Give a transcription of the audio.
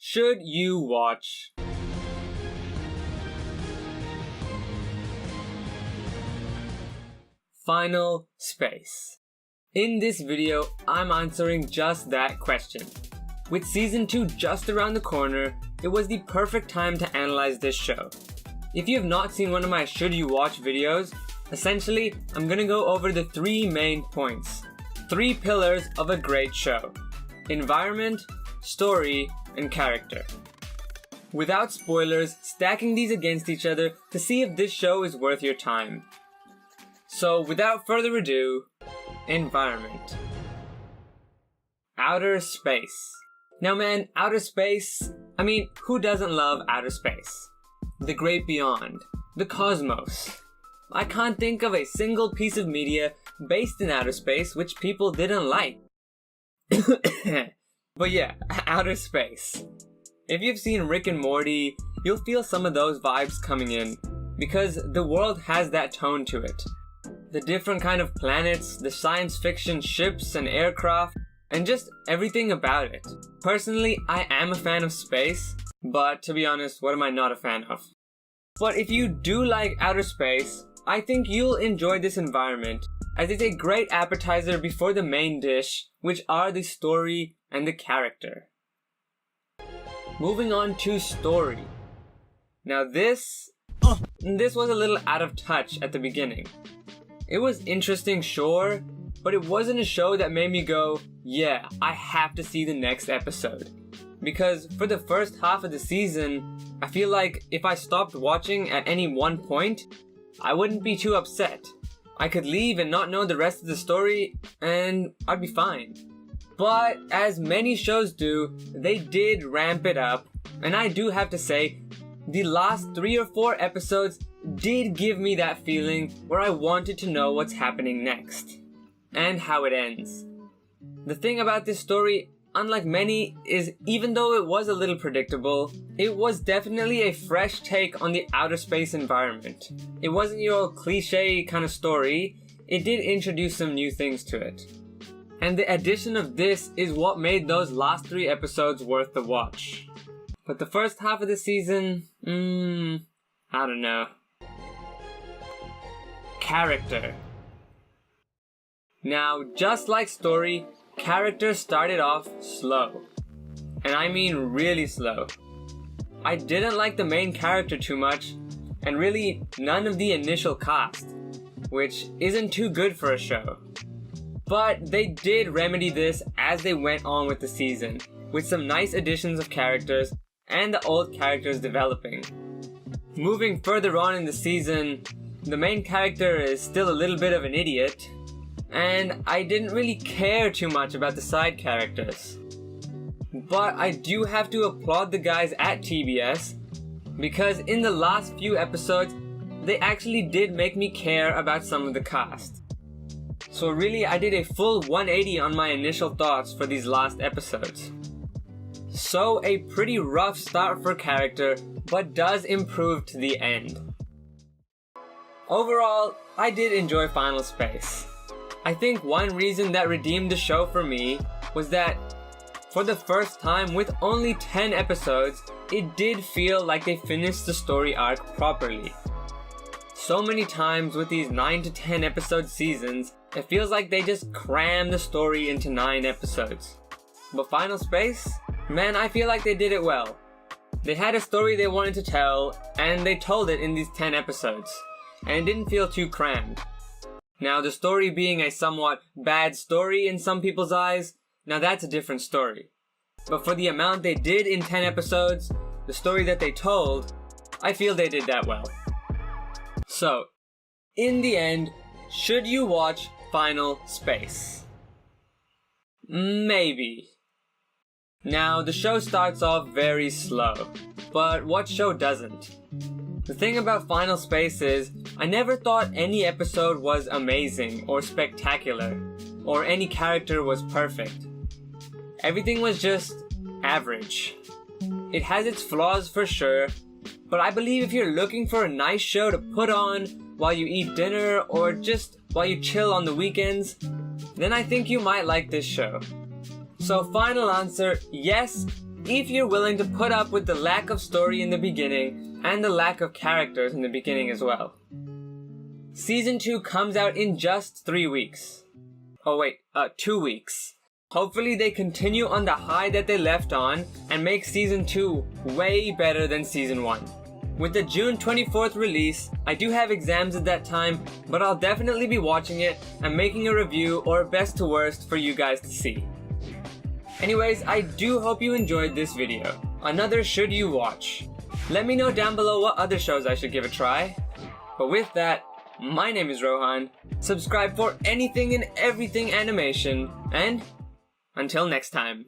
should you watch? Final Space. In this video, I'm answering just that question. With season 2 just around the corner, it was the perfect time to analyze this show. If you have not seen one of my should you watch videos, essentially, I'm gonna go over the 3 main points. 3 pillars of a great show: environment, story, and character. Without spoilers, stacking these against each other to see if this show is worth your time. So without further ado, environment. Outer space. Now man, outer space, I mean, who doesn't love outer space? The great beyond, the cosmos. I can't think of a single piece of media based in outer space which people didn't like. But yeah, outer space. If you've seen Rick and Morty, you'll feel some of those vibes coming in, because the world has that tone to it. The different kind of planets, the science fiction ships and aircraft, and just everything about it. Personally, I am a fan of space, but to be honest, what am I not a fan of? But if you do like outer space, I think you'll enjoy this environment, as it's a great appetizer before the main dish, which are the story and the character. Moving on to story. Now this was a little out of touch at the beginning. It was interesting, sure, but it wasn't a show that made me go, yeah, I have to see the next episode. Because for the first half of the season, I feel like if I stopped watching at any one point, I wouldn't be too upset. I could leave and not know the rest of the story, and I'd be fine. But as many shows do, they did ramp it up, and I do have to say, the last 3 or 4 episodes did give me that feeling where I wanted to know what's happening next, and how it ends. The thing about this story, unlike many, is even though it was a little predictable, it was definitely a fresh take on the outer space environment. It wasn't your cliche kind of story, it did introduce some new things to it. And the addition of this is what made those last 3 episodes worth the watch. But the first half of the season, I don't know. Character. Now, just like story, character started off slow. And I mean really slow. I didn't like the main character too much, and really none of the initial cast, which isn't too good for a show. But they did remedy this as they went on with the season, with some nice additions of characters and the old characters developing. Moving further on in the season, the main character is still a little bit of an idiot, and I didn't really care too much about the side characters. But I do have to applaud the guys at TBS, because in the last few episodes, they actually did make me care about some of the cast. So really, I did a full 180 on my initial thoughts for these last episodes. So a pretty rough start for character, but does improve to the end. Overall, I did enjoy Final Space. I think one reason that redeemed the show for me was that for the first time with only 10 episodes, it did feel like they finished the story arc properly. So many times with these 9 to 10 episode seasons, it feels like they just cram the story into 9 episodes. But Final Space? Man, I feel like they did it well. They had a story they wanted to tell, and they told it in these 10 episodes. And it didn't feel too crammed. Now, the story being a somewhat bad story in some people's eyes, now that's a different story. But for the amount they did in 10 episodes, the story that they told, I feel they did that well. So, in the end, should you watch Final Space? Maybe. Now, the show starts off very slow, but what show doesn't? The thing about Final Space is, I never thought any episode was amazing or spectacular, or any character was perfect. Everything was just average. It has its flaws for sure, but I believe if you're looking for a nice show to put on while you eat dinner or just while you chill on the weekends, then I think you might like this show. So final answer, yes, if you're willing to put up with the lack of story in the beginning and the lack of characters in the beginning as well. Season 2 comes out in just 3 weeks. Oh wait, 2 weeks. Hopefully they continue on the high that they left on and make Season 2 way better than Season 1. With the June 24th release, I do have exams at that time, but I'll definitely be watching it and making a review or a best to worst for you guys to see. Anyways, I do hope you enjoyed this video. Another should you watch. Let me know down below what other shows I should give a try. But with that, my name is Rohan. Subscribe for anything and everything animation, and until next time.